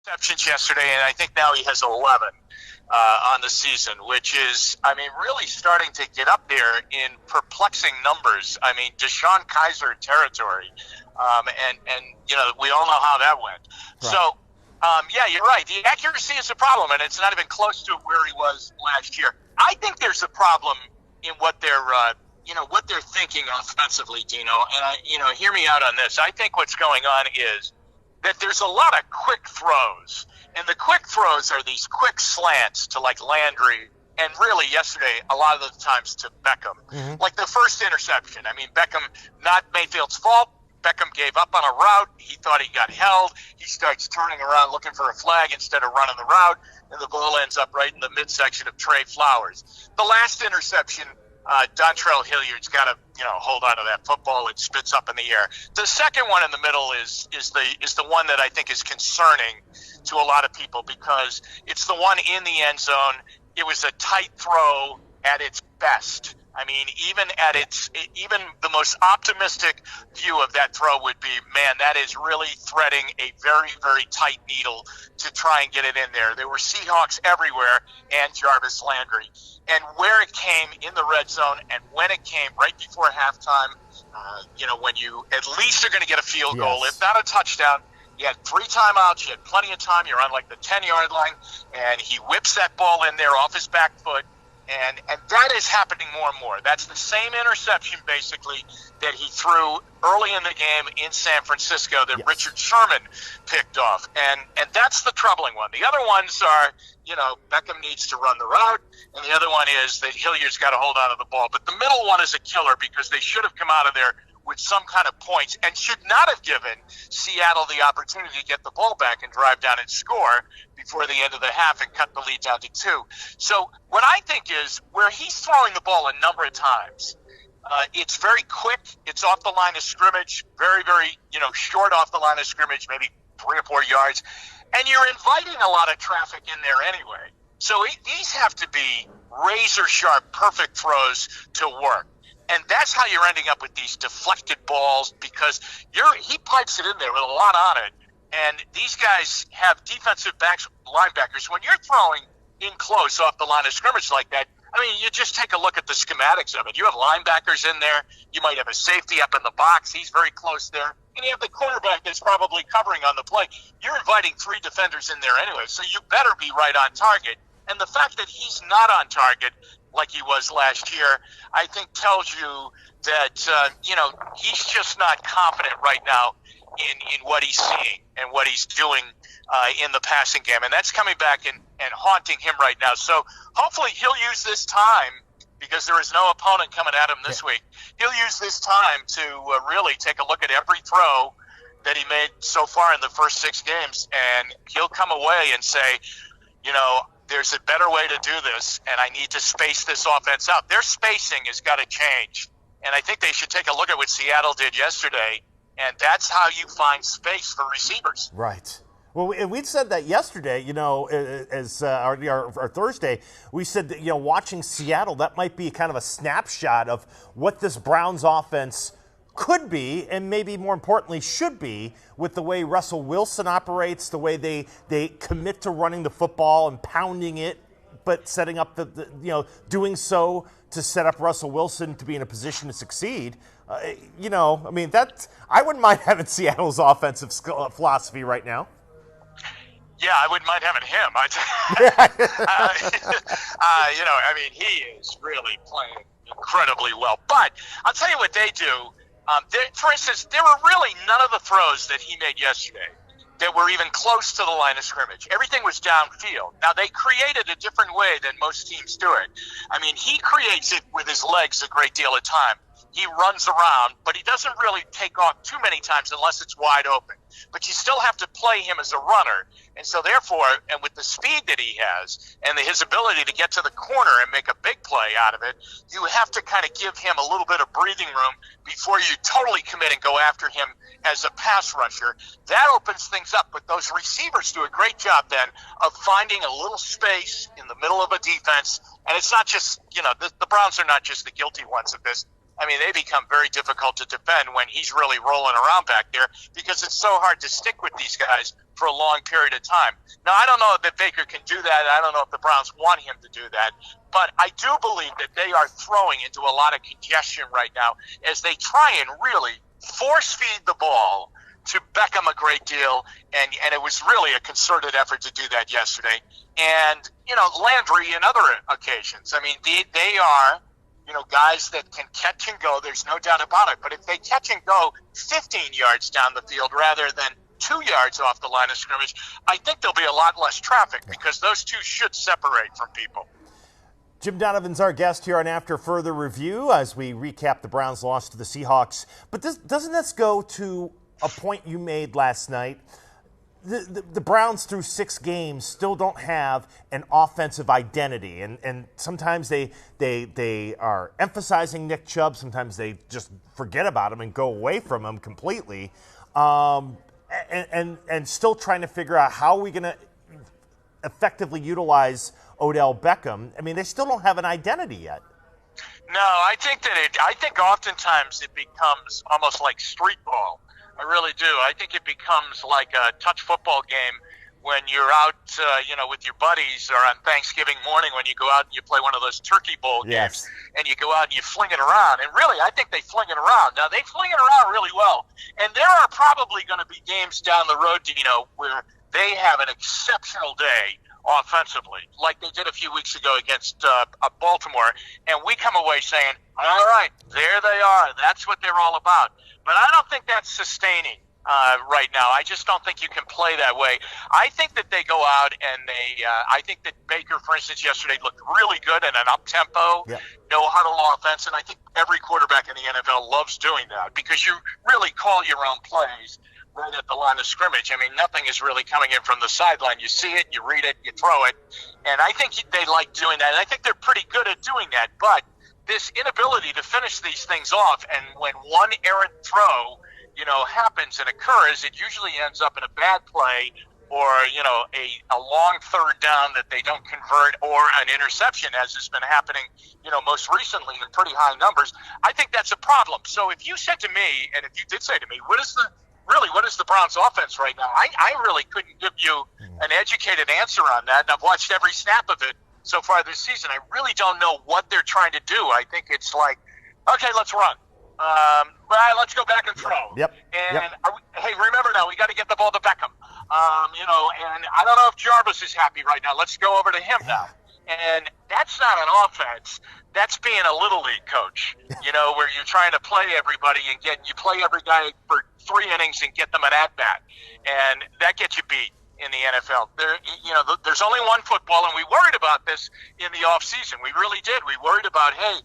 Receptions yesterday, and I think now he has 11 on the season, which is, I mean, really starting to get up there in perplexing numbers. I mean, Deshaun Kaiser territory, and you know, we all know how that went. Right. So, yeah, you're right. The accuracy is a problem, and it's not even close to where he was last year. I think there's a problem in what they're what they're thinking offensively, Dino. And hear me out on this. I think what's going on is that there's a lot of quick throws, and the quick throws are these quick slants to like Landry, and really yesterday a lot of the times to Beckham. Mm-hmm. Like the first interception. I mean, Beckham, not Mayfield's fault. Beckham gave up on a route. He thought he got held. He starts turning around looking for a flag instead of running the route, and the ball ends up right in the midsection of Trey Flowers. The last interception, Dontrell Hilliard's got to hold on to that football. It spits up in the air. The second one in the middle is the one that I think is concerning to a lot of people, because it's the one in the end zone. It was a tight throw at its best. I mean, even the most optimistic view of that throw would be, man, that is really threading a very, very tight needle to try and get it in there. There were Seahawks everywhere and Jarvis Landry. And where it came in the red zone and when it came right before halftime, when you at least are going to get a field goal, if not a touchdown. You had 3 timeouts. You had plenty of time. You're on like the 10-yard line, and he whips that ball in there off his back foot. And that is happening more and more. That's the same interception, basically, that he threw early in the game in San Francisco that Richard Sherman picked off. And that's the troubling one. The other ones are, Beckham needs to run the route, and the other one is that Hilliard's got to hold on to the ball. But the middle one is a killer, because they should have come out of there with some kind of points and should not have given Seattle the opportunity to get the ball back and drive down and score before the end of the half and cut the lead down to 2. So what I think is, where he's throwing the ball a number of times, it's very quick. It's off the line of scrimmage, very, very, short off the line of scrimmage, maybe 3 or 4 yards. And you're inviting a lot of traffic in there anyway. So these have to be razor-sharp, perfect throws to work. And that's how you're ending up with these deflected balls, because he pipes it in there with a lot on it. And these guys have defensive backs, linebackers. When you're throwing in close off the line of scrimmage like that, I mean, you just take a look at the schematics of it. You have linebackers in there. You might have a safety up in the box. He's very close there. And you have the quarterback that's probably covering on the play. You're inviting 3 defenders in there anyway, so you better be right on target. And the fact that he's not on target like he was last year, I think tells you that, he's just not confident right now in what he's seeing and what he's doing in the passing game. And that's coming back and haunting him right now. So hopefully he'll use this time, because there is no opponent coming at him this week. He'll use this time to really take a look at every throw that he made so far in the first 6 games, and he'll come away and say, there's a better way to do this, and I need to space this offense out. Their spacing has got to change, and I think they should take a look at what Seattle did yesterday, and that's how you find space for receivers. Right. Well, we'd said that yesterday, as our Thursday, we said that, watching Seattle, that might be kind of a snapshot of what this Browns offense could be, and maybe more importantly should be, with the way Russell Wilson operates, the way they commit to running the football and pounding it, but setting up doing so to set up Russell Wilson to be in a position to succeed. I wouldn't mind having Seattle's offensive philosophy right now. Yeah, I wouldn't mind having him. He is really playing incredibly well. But I'll tell you what they do. For instance, there were really none of the throws that he made yesterday that were even close to the line of scrimmage. Everything was downfield. Now, they created a different way than most teams do it. I mean, he creates it with his legs a great deal of time. He runs around, but he doesn't really take off too many times unless it's wide open. But you still have to play him as a runner. And so therefore, and with the speed that he has and his ability to get to the corner and make a big play out of it, you have to kind of give him a little bit of breathing room before you totally commit and go after him as a pass rusher. That opens things up. But those receivers do a great job then of finding a little space in the middle of a defense. And it's not just, the Browns are not just the guilty ones of this. I mean, they become very difficult to defend when he's really rolling around back there because it's so hard to stick with these guys for a long period of time. Now, I don't know if Baker can do that. I don't know if the Browns want him to do that. But I do believe that they are throwing into a lot of congestion right now as they try and really force feed the ball to Beckham a great deal, and it was really a concerted effort to do that yesterday. And, Landry and other occasions. I mean, they are, guys that can catch and go. There's no doubt about it. But if they catch and go 15 yards down the field rather than 2 yards off the line of scrimmage, I think there'll be a lot less traffic because those two should separate from people. Jim Donovan's our guest here on After Further Review as we recap the Browns' loss to the Seahawks. But doesn't this go to a point you made last night? The Browns, through 6 games, still don't have an offensive identity. And sometimes they are emphasizing Nick Chubb. Sometimes they just forget about him and go away from him completely. And still trying to figure out how are we going to effectively utilize Odell Beckham. I mean, they still don't have an identity yet. No, I think oftentimes it becomes almost like street ball. I really do. I think it becomes like a touch football game when you're out, with your buddies, or on Thanksgiving morning when you go out and you play one of those turkey bowl games, and you go out and you fling it around. And really, I think they fling it around. Now, they fling it around really well. And there are probably going to be games down the road, Dino, where they have an exceptional day offensively, like they did a few weeks ago against Baltimore, and we come away saying, all right, there they are. That's what they're all about. But I don't think that's sustaining right now. I just don't think you can play that way. I think that they go out and I think that Baker, for instance, yesterday looked really good in an up-tempo, no huddle offense, and I think every quarterback in the NFL loves doing that because you really call your own plays right at the line of scrimmage. I mean, nothing is really coming in from the sideline. You see it, you read it, you throw it, and I think they like doing that, and I think they're pretty good at doing that, but this inability to finish these things off, and when one errant throw, happens and occurs, it usually ends up in a bad play or, a long third down that they don't convert, or an interception, as has been happening, most recently in pretty high numbers. I think that's a problem. So if you said to me, and if you did say to me, what is the Browns offense right now? I really couldn't give you an educated answer on that, and I've watched every snap of it so far this season. I really don't know what they're trying to do. I think it's like, okay, let's run. Let's go back and throw. Hey, remember now, we got to get the ball to Beckham. And I don't know if Jarvis is happy right now. Let's go over to him now. And that's not an offense. That's being a little league coach, where you're trying to play everybody and you play every guy for 3 innings and get them an at-bat. And that gets you beat in the NFL. There's only one football, and we worried about this in the offseason. We really did. We worried about, hey,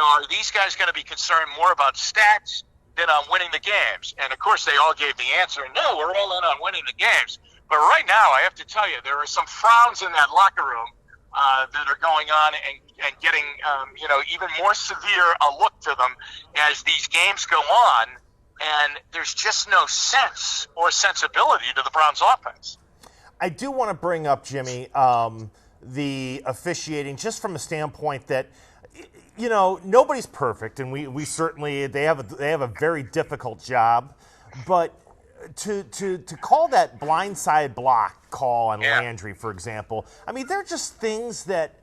are these guys going to be concerned more about stats than on winning the games? And, of course, they all gave the answer, no, we're all in on winning the games. But right now, I have to tell you, there are some frowns in that locker room that are going on and getting, even more severe a look to them as these games go on, and there's just no sense or sensibility to the Browns offense. I do want to bring up, Jimmy, the officiating, just from a standpoint that, nobody's perfect, and we certainly they have a very difficult job, but to call that blindside block call on Landry, for example, I mean, they're just things that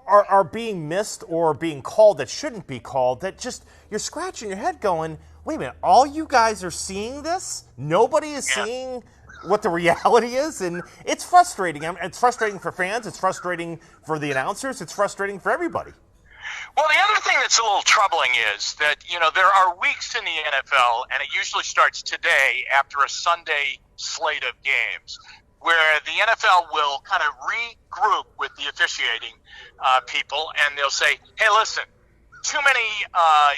are being missed or being called that shouldn't be called, that just you're scratching your head going, wait a minute, all you guys are seeing this? Nobody is seeing what the reality is, and it's frustrating. It's frustrating for fans. It's frustrating for the announcers. It's frustrating for everybody. Well, the other thing that's a little troubling is that, there are weeks in the NFL, and it usually starts today after a Sunday slate of games, where the NFL will kind of regroup with the officiating people, and they'll say, hey, listen, too many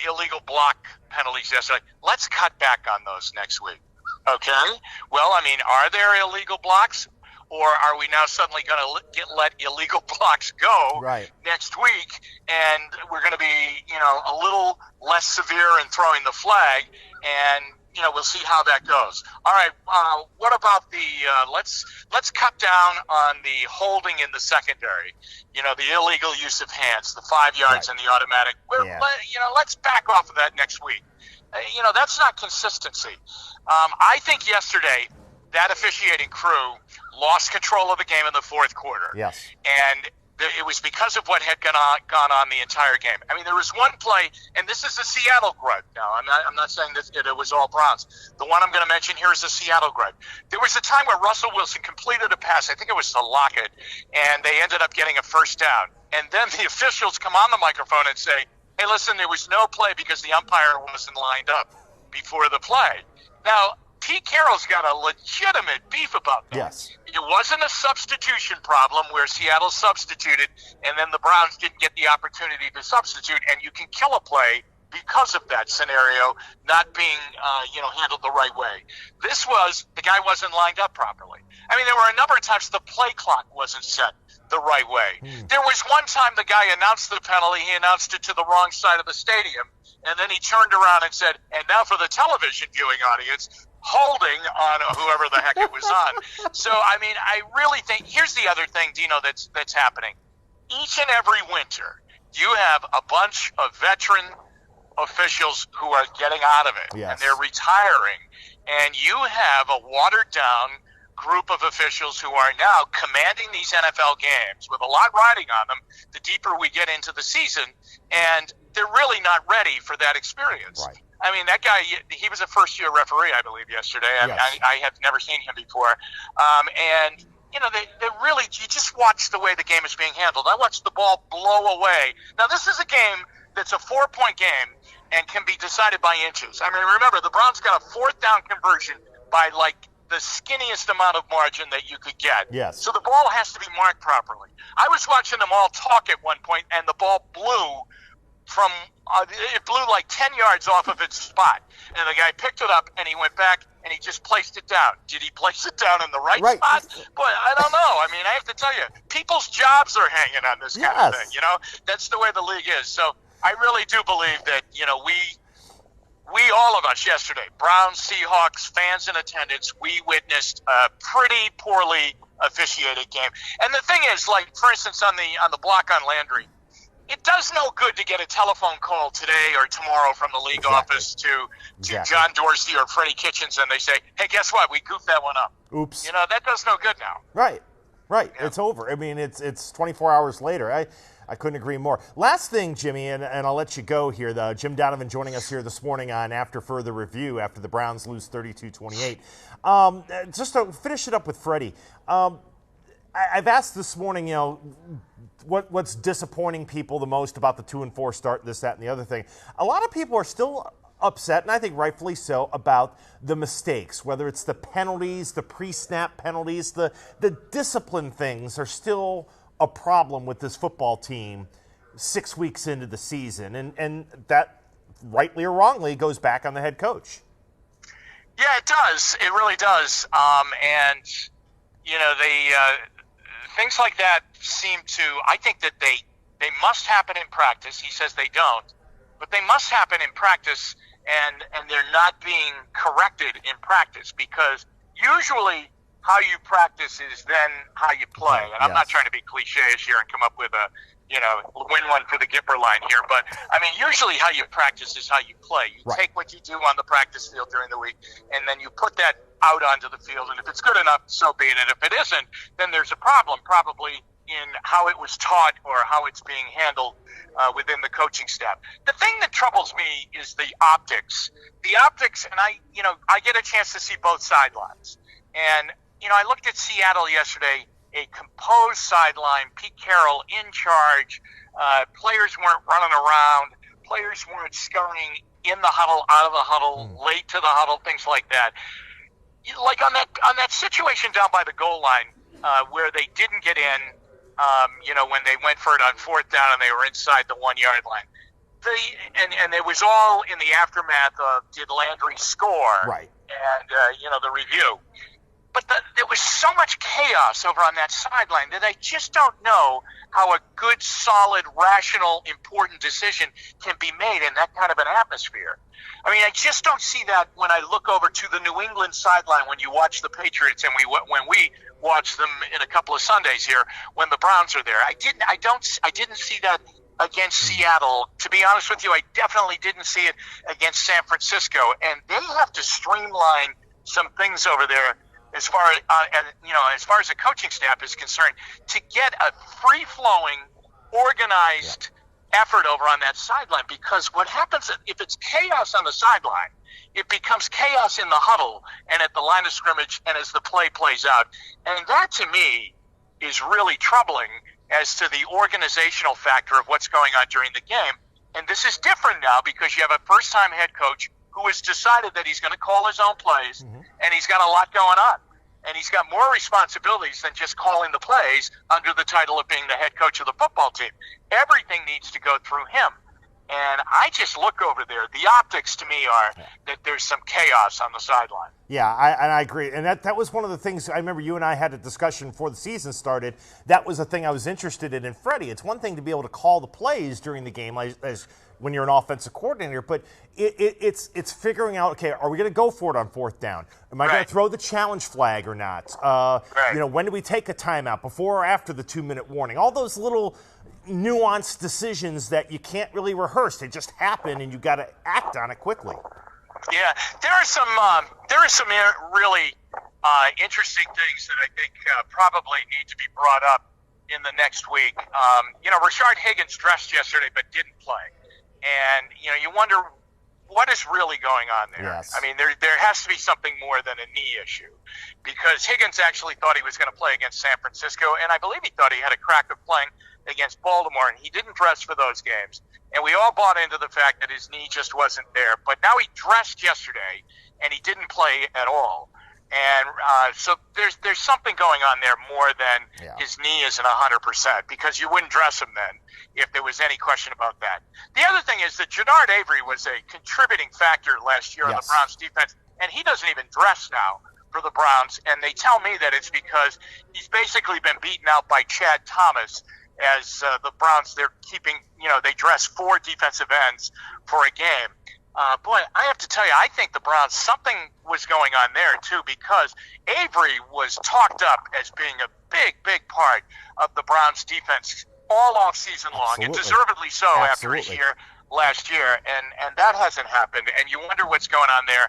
illegal block penalties yesterday. Let's cut back on those next week. Okay? Well, I mean, are there illegal blocks? Or are we now suddenly going to let illegal blocks go next week, and we're going to be, a little less severe in throwing the flag, and we'll see how that goes. All right. What about the let's cut down on the holding in the secondary. The illegal use of hands, the 5 yards, and the automatic. Let's back off of that next week. That's not consistency. I think yesterday that officiating crew lost control of the game in the fourth quarter. Yes. And it was because of what had gone on the entire game. I mean, there was one play, and this is the Seattle grudge. Now, I'm not saying that it was all Browns. The one I'm going to mention here is the Seattle grudge. There was a time where Russell Wilson completed a pass. I think it was to Lockett, and they ended up getting a first down. And then the officials come on the microphone and say, hey, listen, there was no play because the umpire wasn't lined up before the play. Now, Pete Carroll's got a legitimate beef about that. Yes. It wasn't a substitution problem where Seattle substituted and then the Browns didn't get the opportunity to substitute, and you can kill a play because of that scenario not being handled the right way. This was the guy wasn't lined up properly. I mean, there were a number of times the play clock wasn't set the right way. There was one time the guy announced the penalty. He announced it to the wrong side of the stadium, and then he turned around and said, and now for the television viewing audience, holding on whoever the heck it was on. So, I mean, I really think, here's the other thing, Dino, that's happening. Each and every winter, you have a bunch of veteran officials who are getting out of it, yes, and they're retiring, and you have a watered-down group of officials who are now commanding these NFL games with a lot riding on them the deeper we get into the season, and they're really not ready for that experience. Right. I mean, that guy, he was a first-year referee, I believe, yesterday. Yes. I have never seen him before. And, they really, you just watch the way the game is being handled. I watched the ball blow away. Now, this is a game that's a 4-point game and can be decided by inches. I mean, remember, the Browns got a 4th down conversion by, the skinniest amount of margin that you could get. Yes. So the ball has to be marked properly. I was watching them all talk at one point, and the ball blew from it blew like 10 yards off of its spot, and the guy picked it up and he went back and he just placed it down. Did he place it down in the right spot? Boy, I don't know. I mean, I have to tell you, people's jobs are hanging on this kind of thing. That's the way the league is. So I really do believe that we all of us yesterday, Browns, Seahawks, fans in attendance, we witnessed a pretty poorly officiated game. And the thing is, for instance, on the block on Landry, it does no good to get a telephone call today or tomorrow from the league office to John Dorsey or Freddie Kitchens, and they say, hey, guess what? We goofed that one up. Oops. That does no good now. Right. Yeah. It's over. I mean, it's 24 hours later. I couldn't agree more. Last thing, Jimmy, and I'll let you go here. Jim Donovan joining us here this morning on After Further Review after the Browns lose 32-28. Just to finish it up with Freddie, I've asked this morning, what's disappointing people the most about the 2-4 start, this, that, and the other thing. A lot of people are still upset, and I think rightfully so, about the mistakes, whether it's the penalties, the pre-snap penalties, the discipline things are still a problem with this football team 6 weeks into the season, and that, rightly or wrongly, goes back on the head coach. Yeah, it does. It really does. Things like that seem to, I think that they must happen in practice. He says they don't, but they must happen in practice, and they're not being corrected in practice, because usually how you practice is then how you play. And I'm not trying to be cliche-ish here and come up with a, win one for the Gipper line here, but I mean, usually how you practice is how you play. You take what you do on the practice field during the week, and then you put that out onto the field, and if it's good enough, so be it. And if it isn't, then there's a problem, probably in how it was taught or how it's being handled within the coaching staff. The thing that troubles me is the optics. The optics, and I get a chance to see both sidelines. And, I looked at Seattle yesterday, a composed sideline, Pete Carroll in charge, players weren't running around, players weren't scurrying in the huddle, out of the huddle, late to the huddle, things like that. Like on that situation down by the goal line where they didn't get in, when they went for it on 4th down and they were inside the 1-yard line. And it was all in the aftermath of, did Landry score? Right. And, the review. there was so much chaos over on that sideline that I just don't know how a good, solid, rational, important decision can be made in that kind of an atmosphere. I mean, I just don't see that when I look over to the New England sideline when you watch the Patriots and when we watch them in a couple of Sundays here when the Browns are there. I didn't see that against Seattle. To be honest with you, I definitely didn't see it against San Francisco, and they have to streamline some things over there as far as the coaching staff is concerned, to get a free-flowing, organized effort over on that sideline. Because what happens if it's chaos on the sideline, it becomes chaos in the huddle and at the line of scrimmage and as the play plays out. And that, to me, is really troubling as to the organizational factor of what's going on during the game. And this is different now because you have a first-time head coach who has decided that he's going to call his own plays, and he's got a lot going on. And he's got more responsibilities than just calling the plays under the title of being the head coach of the football team. Everything needs to go through him. And I just look over there. The optics to me are that there's some chaos on the sideline. Yeah, I agree. And that was one of the things I remember you and I had a discussion before the season started. That was the thing I was interested in Freddie. It's one thing to be able to call the plays during the game as when you're an offensive coordinator, but it's figuring out, okay, are we going to go for it on fourth down? Am I going to throw the challenge flag or not? When do we take a timeout, before or after the 2-minute warning? All those little nuanced decisions that you can't really rehearse. They just happen, and you got to act on it quickly. Yeah, there are some really interesting things that I think probably need to be brought up in the next week. Rashard Higgins dressed yesterday but didn't play. And, you wonder what is really going on there. Yes. I mean, there has to be something more than a knee issue, because Higgins actually thought he was going to play against San Francisco, and I believe he thought he had a crack of playing against Baltimore, and he didn't dress for those games. And we all bought into the fact that his knee just wasn't there. But now he dressed yesterday, and he didn't play at all. And so there's something going on there more than his knee isn't 100%, because you wouldn't dress him then if there was any question about that. The other thing is that Jannard Avery was a contributing factor last year on the Browns defense, and he doesn't even dress now for the Browns. And they tell me that it's because he's basically been beaten out by Chad Thomas, as the Browns, they dress 4 defensive ends for a game. Boy, I have to tell you, I think the Browns, something was going on there, too, because Avery was talked up as being a big, big part of the Browns' defense all off season long, and deservedly so after his year last year, and that hasn't happened, and you wonder what's going on there.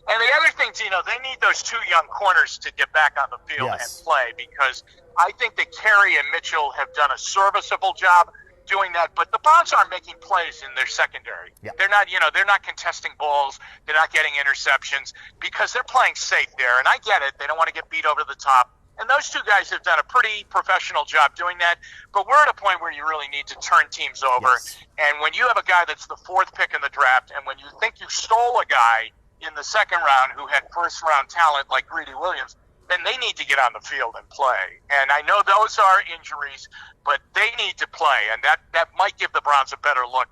And the other thing, Dino, they need those 2 young corners to get back on the field and play, because I think that Carey and Mitchell have done a serviceable job doing that, but the Browns aren't making plays in their secondary. They're not contesting balls. They're not getting interceptions because they're playing safe there. And I get it. They don't want to get beat over the top. And those 2 guys have done a pretty professional job doing that. But we're at a point where you really need to turn teams over. And when you have a guy that's the 4th pick in the draft, and when you think you stole a guy in the 2nd round who had first-round talent like Greedy Williams, then they need to get on the field and play. And I know those are injuries, but they need to play, and that might give the Browns a better look,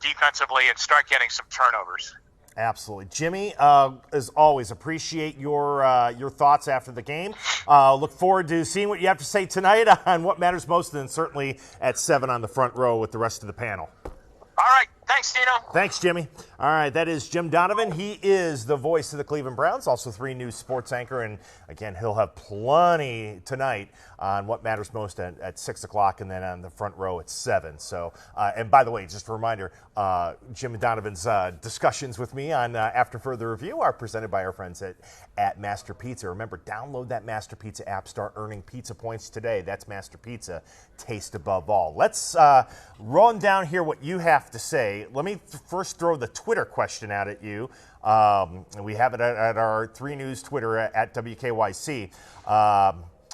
defensively, and start getting some turnovers. Absolutely. Jimmy, as always, appreciate your thoughts after the game. Look forward to seeing what you have to say tonight on what matters most, and certainly at 7 on the front row with the rest of the panel. All right. Thanks, Dino. Thanks, Jimmy. All right, that is Jim Donovan. He is the voice of the Cleveland Browns, also 3 News sports anchor. And, again, he'll have plenty tonight on what matters most at 6 o'clock, and then on the front row at 7. So, and by the way, just a reminder, Jim Donovan's discussions with me on After Further Review are presented by our friends at Master Pizza. Remember, download that Master Pizza app. Start earning pizza points today. That's Master Pizza. Taste above all. Let's run down here what you have to say. Let me first throw the Twitter question out at you. We have it at our 3 News Twitter at WKYC.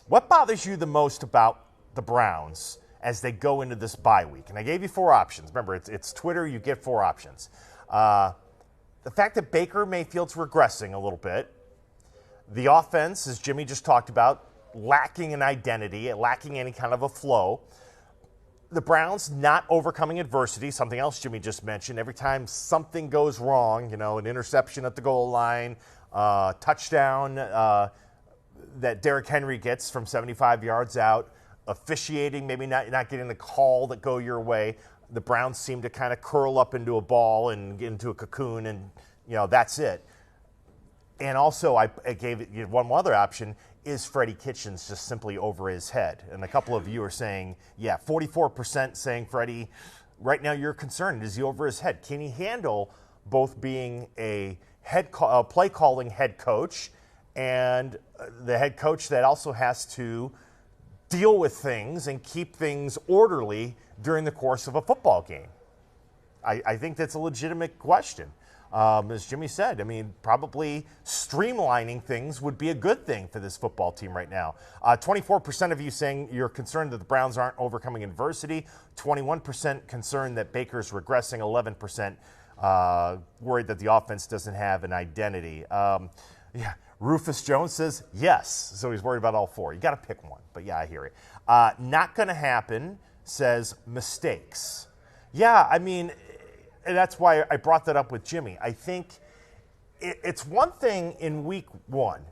What bothers you the most about the Browns as they go into this bye week? And I gave you 4 options. Remember, it's Twitter. You get 4 options. The fact that Baker Mayfield's regressing a little bit. The offense, as Jimmy just talked about, lacking an identity, lacking any kind of a flow. The Browns not overcoming adversity, something else Jimmy just mentioned. Every time something goes wrong, an interception at the goal line, touchdown, that Derrick Henry gets from 75 yards out, officiating, maybe not getting the call that go your way. The Browns seem to kind of curl up into a ball and get into a cocoon, and that's it. And also, I gave it one other option: is Freddie Kitchens just simply over his head? And a couple of you are saying, 44% saying Freddie. Right now, you're concerned: is he over his head? Can he handle both being a play calling head coach and the head coach that also has to deal with things and keep things orderly during the course of a football game? I think that's a legitimate question. As Jimmy said, probably streamlining things would be a good thing for this football team right now. 24% of you saying you're concerned that the Browns aren't overcoming adversity. 21% concerned that Baker's regressing. 11% worried that the offense doesn't have an identity. Rufus Jones says yes, so he's worried about all four. You got to pick one, but I hear it. Not going to happen says mistakes. And that's why I brought that up with Jimmy. I think it's one thing in week one.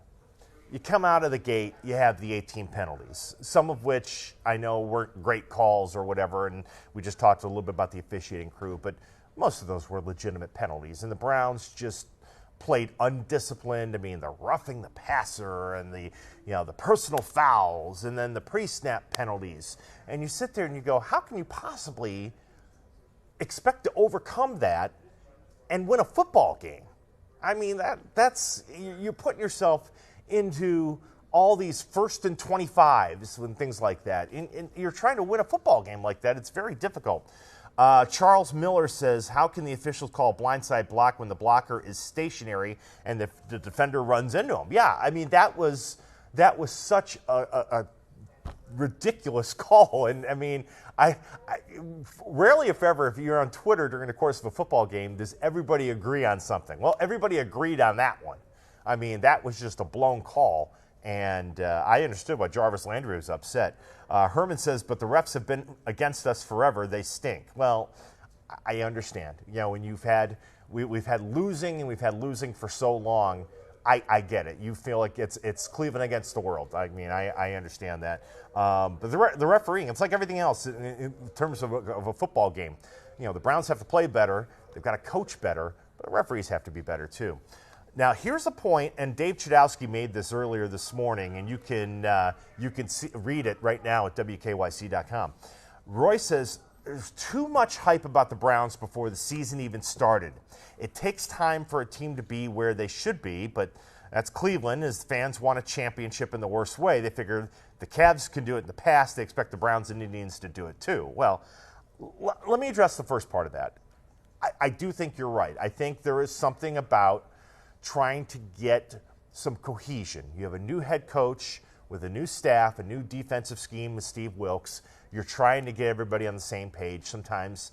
You come out of the gate, you have the 18 penalties, some of which I know weren't great calls or whatever, and we just talked a little bit about the officiating crew, but most of those were legitimate penalties, and the Browns just played undisciplined. The roughing the passer and the personal fouls and then the pre-snap penalties. And you sit there and you go, how can you possibly expect to overcome that and win a football game? That's you're putting yourself into all these 1st and 25s and things like that. And you're trying to win a football game like that. It's very difficult. Charles Miller says, how can the officials call a blindside block when the blocker is stationary and the defender runs into him? That was such a ridiculous call. And I rarely, if ever, if you're on Twitter during the course of a football game, does everybody agree on something? Well, everybody agreed on that one. That was just a blown call. And I understood why Jarvis Landry was upset. Herman says, but the refs have been against us forever. They stink. Well, I understand. When we've had losing and we've had losing for so long, I get it. You feel like it's Cleveland against the world. I understand that. But the refereeing, it's like everything else in terms of a football game. The Browns have to play better. They've got to coach better. But the referees have to be better too. Now, here's a point, and Dave Chudowski made this earlier this morning, and you can read it right now at WKYC.com. Roy says, there's too much hype about the Browns before the season even started. It takes time for a team to be where they should be, but that's Cleveland, as fans want a championship in the worst way. They figure the Cavs can do it in the past. They expect the Browns and Indians to do it too. Well, let me address the first part of that. I do think you're right. I think there is something about trying to get some cohesion. You have a new head coach with a new staff, a new defensive scheme with Steve Wilks. You're trying to get everybody on the same page. Sometimes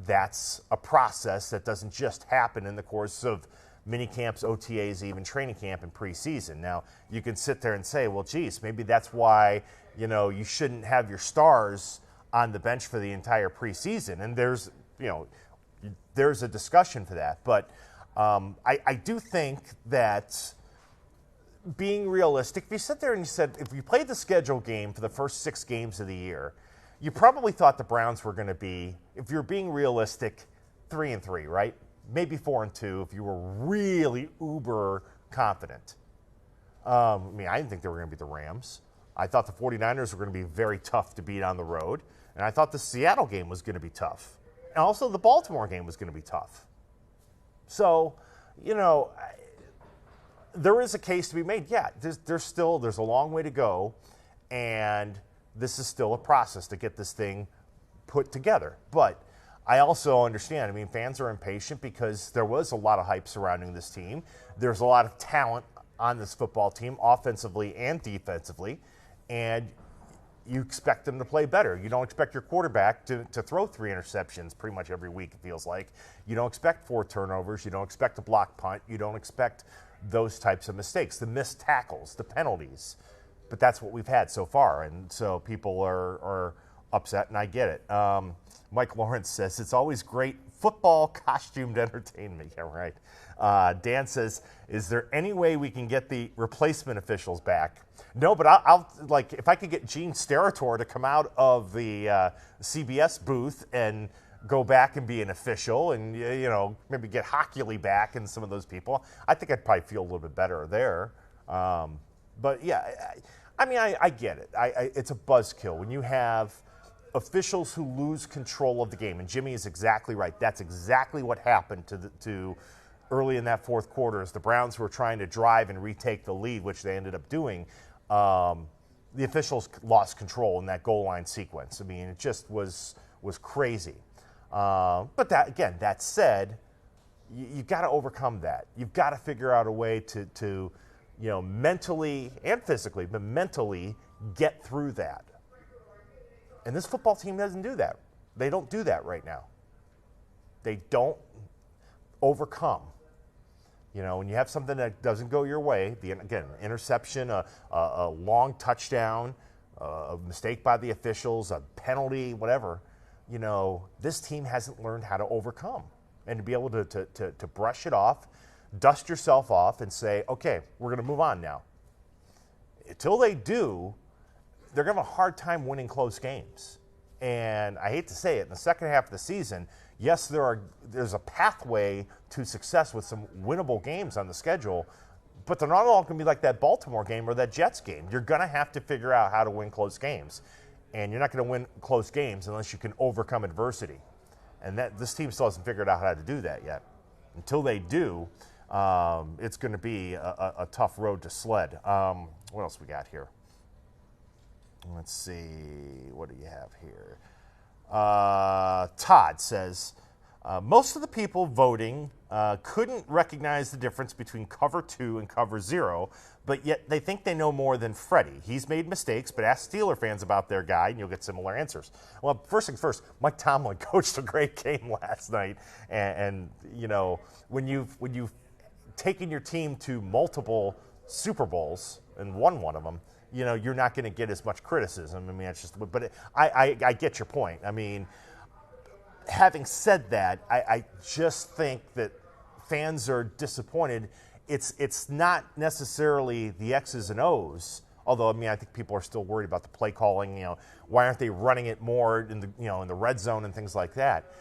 that's a process that doesn't just happen in the course of mini camps, OTAs, even training camp and preseason. Now, you can sit there and say, well, geez, maybe that's why, you shouldn't have your stars on the bench for the entire preseason. And there's a discussion for that. But I do think that being realistic, if you sit there and you said, if you played the schedule game for the first 6 games of the year, you probably thought the Browns were going to be, if you're being realistic, 3-3, right? Maybe 4-2 if you were really uber confident. I didn't think they were going to beat the Rams. I thought the 49ers were going to be very tough to beat on the road. And I thought the Seattle game was going to be tough. And also the Baltimore game was going to be tough. So, there is a case to be made. Yeah, there's a long way to go, and this is still a process to get this thing put together. But I also understand, fans are impatient because there was a lot of hype surrounding this team. There's a lot of talent on this football team, offensively and defensively, and you expect them to play better. You don't expect your quarterback to throw 3 interceptions pretty much every week, it feels like. You don't expect 4 turnovers. You don't expect a block punt. You don't expect those types of mistakes, the missed tackles, the penalties. But that's what we've had so far, and so people are upset, and I get it. Mike Lawrence says, it's always great football costumed entertainment. Yeah, right. Dan says, is there any way we can get the replacement officials back? No, but I'll like, if I could get Gene Steratore to come out of the CBS booth and go back and be an official and, maybe get Hockley back and some of those people, I think I'd probably feel a little bit better there. But yeah, I get it. It's a buzzkill when you have officials who lose control of the game, and Jimmy is exactly right. That's exactly what happened to early in that fourth quarter as the Browns were trying to drive and retake the lead, which they ended up doing. The officials lost control in that goal line sequence. I mean, it just was crazy. But that said, you've got to overcome that. You've got to figure out a way to mentally and physically, but mentally get through that. And this football team doesn't do that. They don't do that right now. They don't overcome. When you have something that doesn't go your way, an interception, a long touchdown, a mistake by the officials, a penalty, whatever, this team hasn't learned how to overcome. And to be able to brush it off, dust yourself off, and say, okay, we're going to move on now. Until they do, they're going to have a hard time winning close games. And I hate to say it, in the second half of the season, yes, there's a pathway to success with some winnable games on the schedule, but they're not all going to be like that Baltimore game or that Jets game. You're going to have to figure out how to win close games. And you're not going to win close games unless you can overcome adversity. And this team still hasn't figured out how to do that yet. Until they do, it's going to be a tough road to sled. What else we got here? Let's see. What do you have here? Todd says, most of the people voting couldn't recognize the difference between cover 2 and cover 0, but yet they think they know more than Freddie. He's made mistakes, but ask Steeler fans about their guy, and you'll get similar answers. Well, first things first, Mike Tomlin coached a great game last night, and when you've taken your team to multiple Super Bowls and won one of them, you're not going to get as much criticism. I mean, it's just, but I get your point. I mean, having said that, I just think that fans are disappointed. It's not necessarily the X's and O's, although I think people are still worried about the play calling. Why aren't they running it more in the red zone and things like that?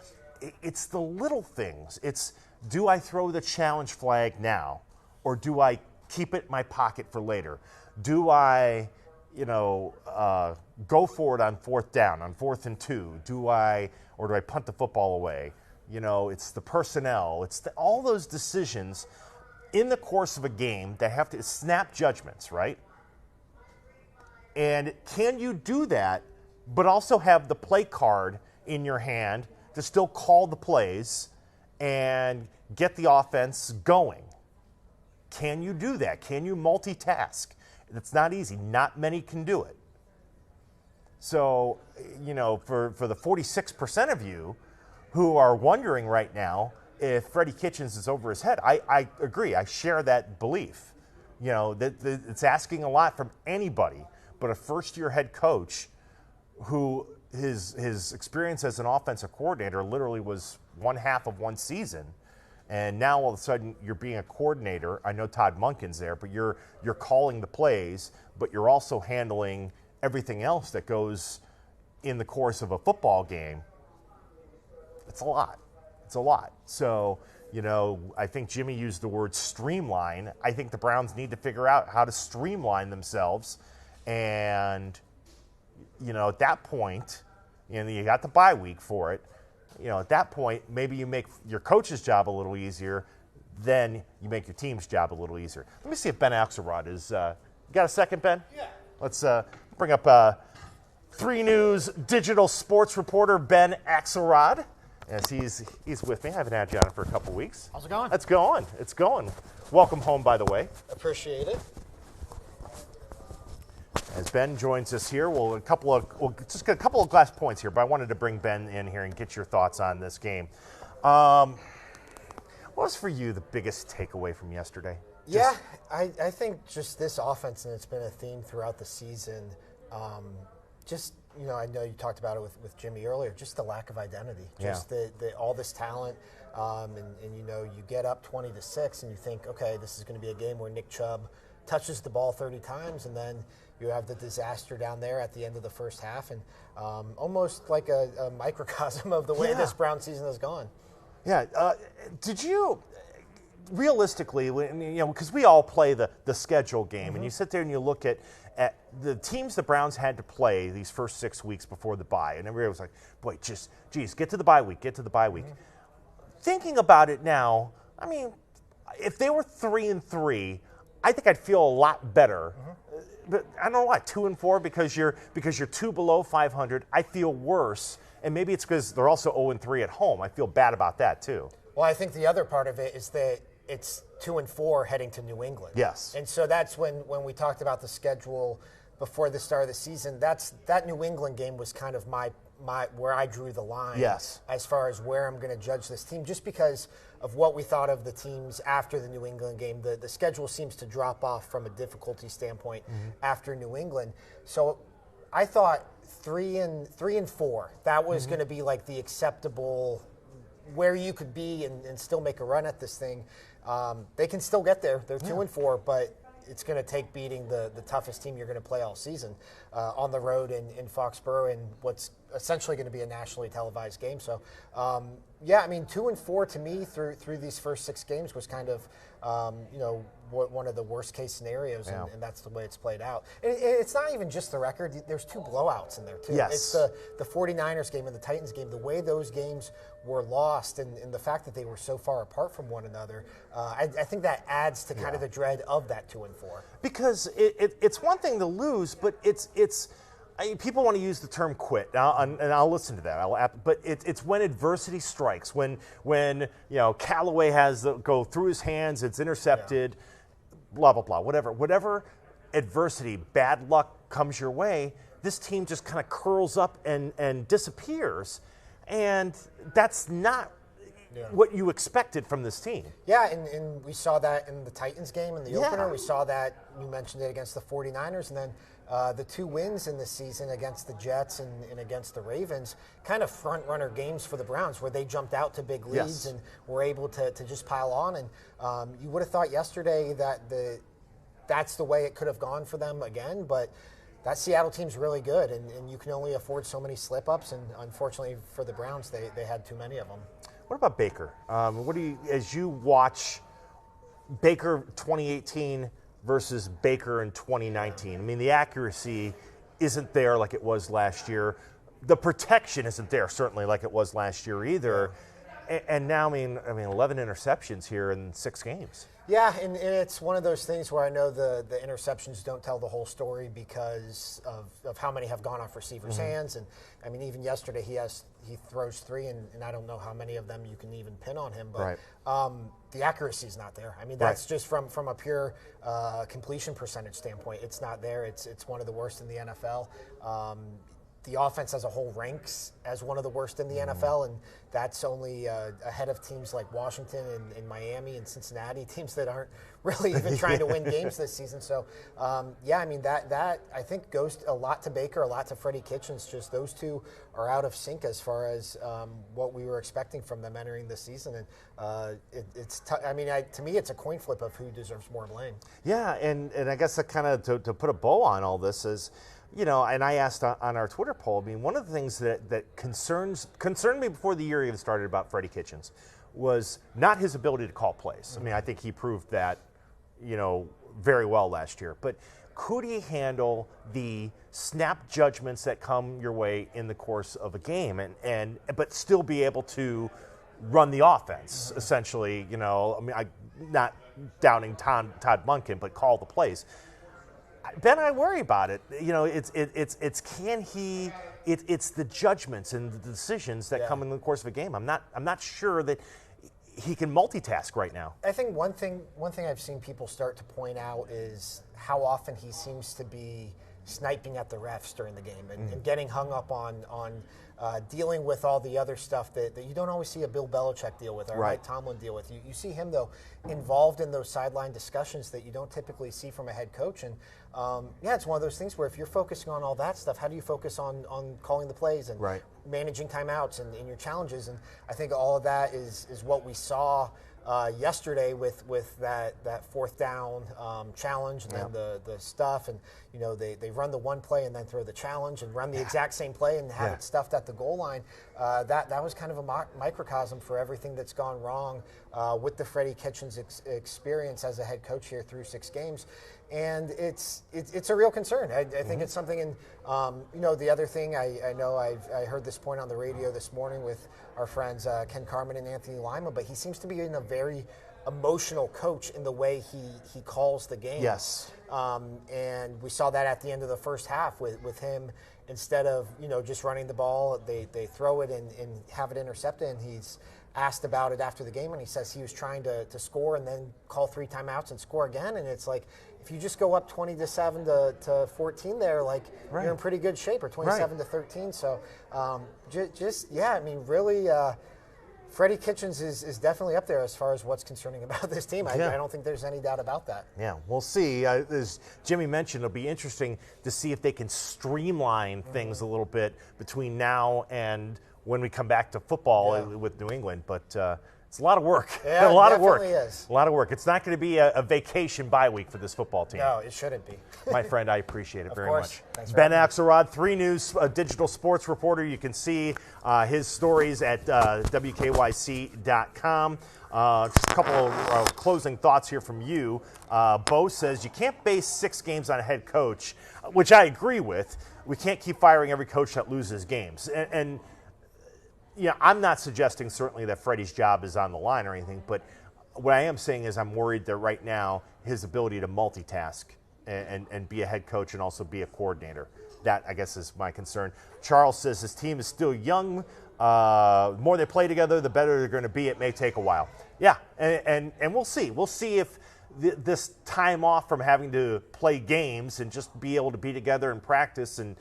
It's the little things. It's, do I throw the challenge flag now, or do I keep it in my pocket for later? Do I, go for it on fourth down, on 4th and 2? Or do I punt the football away? It's the personnel. It's all those decisions in the course of a game that have to snap judgments, right? And can you do that, but also have the play card in your hand to still call the plays and get the offense going? Can you do that? Can you multitask? It's not easy. Not many can do it. So, for the 46% of you who are wondering right now if Freddie Kitchens is over his head, I agree. I share that belief. That it's asking a lot from anybody, but a first-year head coach who his experience as an offensive coordinator literally was one half of one season. And now all of a sudden you're being a coordinator. I know Todd Monken's there, but you're calling the plays, but you're also handling everything else that goes in the course of a football game. It's a lot. It's a lot. So, I think Jimmy used the word streamline. I think the Browns need to figure out how to streamline themselves. And, at that point, you got the bye week for it. At that point, maybe you make your coach's job a little easier, then you make your team's job a little easier. Let me see if Ben Axelrod is. You got a second, Ben? Yeah. Let's bring up 3 News digital sports reporter Ben Axelrod, as he's with me. I haven't had you on for a couple weeks. How's it going? It's going. It's going. Welcome home, by the way. Appreciate it. As Ben joins us here, we'll just get a couple of last points here, but I wanted to bring Ben in here and get your thoughts on this game. What was for you the biggest takeaway from yesterday? I think just this offense, and it's been a theme throughout the season, just I know you talked about it with Jimmy earlier, just the lack of identity, just all this talent, and you get up 20-6, and you think, okay, this is going to be a game where Nick Chubb touches the ball 30 times, and then you have the disaster down there at the end of the first half, and almost like a microcosm of the way this Brown season has gone. Yeah. Did you realistically, because we all play the schedule game, and you sit there and you look at the teams the Browns had to play these first 6 weeks before the bye, and everybody was like, boy, get to the bye week, Thinking about it now, I mean, if they were 3-3, I think I'd feel a lot better. But I don't know why, 2-4 because you're 2 below 500. I feel worse, and maybe it's because they're also 0-3 at home. I feel bad about that too. Well, I think the other part of it is that it's 2-4 heading to New England. Yes. And so that's when we talked about the schedule before the start of the season. That New England game was kind of my where I drew the line. Yes. As far as where I'm going to judge this team, just because of what we thought of the teams after the New England game. The schedule seems to drop off from a difficulty standpoint after New England. So I thought 3-4, that was going to be like the acceptable where you could be and still make a run at this thing. They can still get there. They're 2-4, but it's going to take beating the toughest team you're going to play all season on the road in Foxborough in what's essentially going to be a nationally televised game. So, 2-4 to me through these first 6 games was kind of, one of the worst case scenarios, and that's the way it's played out. And it's not even just the record. There's 2 blowouts in there, too. Yes. It's the 49ers game and the Titans game, the way those games were lost and the fact that they were so far apart from one another, I think that adds to kind of the dread of that 2-4. Because it's one thing to lose, but people want to use the term quit, and I'll listen to that. But it's when adversity strikes, when Callaway has go through his hands, it's intercepted, blah blah blah, whatever adversity, bad luck comes your way, this team just kind of curls up and disappears, and that's not what you expected from this team. Yeah, and we saw that in the Titans game in the opener. We saw that, you mentioned it, against the 49ers, and then the 2 wins in this season against the Jets and against the Ravens, kind of front-runner games for the Browns where they jumped out to big leads and were able to just pile on. And you would have thought yesterday that that's the way it could have gone for them again, but that Seattle team's really good, and you can only afford so many slip-ups, and unfortunately for the Browns, they had too many of them. What about Baker? As you watch Baker 2018 versus Baker in 2019, I mean, the accuracy isn't there like it was last year. The protection isn't there certainly like it was last year either. And now, I mean, 11 interceptions here in 6 games. Yeah, and it's one of those things where I know the interceptions don't tell the whole story because of how many have gone off receivers' hands. And, I mean, even yesterday he throws 3, and I don't know how many of them you can even pin on him. But the accuracy is not there. I mean, that's just from a pure completion percentage standpoint. It's not there. It's one of the worst in the NFL. The offense as a whole ranks as one of the worst in the NFL, and that's only ahead of teams like Washington and Miami and Cincinnati, teams that aren't really even trying to win games this season. So, that I think goes a lot to Baker, a lot to Freddie Kitchens. Just those 2 are out of sync as far as what we were expecting from them entering the season. And to me, it's a coin flip of who deserves more blame. Yeah, and I guess that kind of to put a bow on all this is, and I asked on our Twitter poll, I mean, one of the things that concerned me before the year even started about Freddie Kitchens was not his ability to call plays. I mean, I think he proved that, very well last year. But could he handle the snap judgments that come your way in the course of a game but still be able to run the offense, essentially, I'm not doubting Todd Monken, but call the plays. Ben, I worry about it. It's can he? It's the judgments and the decisions that come in the course of a game. I'm not sure that he can multitask right now. I think one thing I've seen people start to point out is how often he seems to be sniping at the refs during the game and getting hung up on dealing with all the other stuff that you don't always see a Bill Belichick deal with or Mike Tomlin deal with. You see him, though, involved in those sideline discussions that you don't typically see from a head coach. And, it's one of those things where if you're focusing on all that stuff, how do you focus on calling the plays and managing timeouts and your challenges? And I think all of that is what we saw yesterday with that fourth down challenge and then the stuff, and they run the one play and then throw the challenge and run the exact same play and have it stuffed at the goal line. That was kind of a microcosm for everything that's gone wrong with the Freddie Kitchens experience as a head coach here through 6 games. And it's a real concern. I think it's something. And the other thing, I know I heard this point on the radio this morning with our friends Ken Carmen and Anthony Lima, but he seems to be in a very emotional coach in the way he calls the game. Yes. And we saw that at the end of the first half with him. Instead of just running the ball, they throw it and have it intercepted, and he's asked about it after the game, and he says he was trying to score and then call 3 timeouts and score again. And it's like, if you just go up 20-7 to 14 there, you're in pretty good shape, or 27-13. So really, Freddie Kitchens is definitely up there as far as what's concerning about this team. I don't think there's any doubt about that. Yeah, we'll see. As Jimmy mentioned, it'll be interesting to see if they can streamline things a little bit between now and when we come back to football with New England. But it's a lot of work. Yeah, a lot of work. Is. A lot of work. It's not going to be a vacation bye week for this football team. No, it shouldn't be. My friend, I appreciate it very much. Thanks for Ben Axelrod, 3 News digital sports reporter. You can see his stories at WKYC.com. Just a couple of closing thoughts here from you. Bo says, you can't base 6 games on a head coach, which I agree with. We can't keep firing every coach that loses games. And I'm not suggesting certainly that Freddie's job is on the line or anything, but what I am saying is I'm worried that right now his ability to multitask and be a head coach and also be a coordinator, that I guess is my concern. Charles says his team is still young. The more they play together, the better they're going to be. It may take a while. Yeah, and we'll see. We'll see if this time off from having to play games and just be able to be together and practice and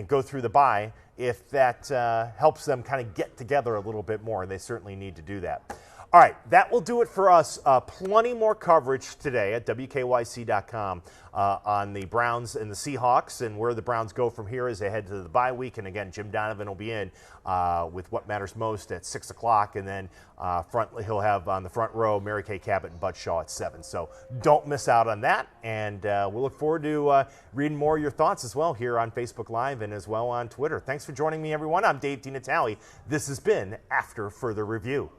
go through the bye, if that helps them kind of get together a little bit more, and they certainly need to do that. All right, that will do it for us. Plenty more coverage today at WKYC.com on the Browns and the Seahawks and where the Browns go from here as they head to the bye week. And again, Jim Donovan will be in with What Matters Most at 6 o'clock. And then he'll have on the front row Mary Kay Cabot and Bud Shaw at 7. So don't miss out on that. And we'll look forward to reading more of your thoughts as well here on Facebook Live and as well on Twitter. Thanks for joining me, everyone. I'm Dave DeNatale. This has been After Further Review.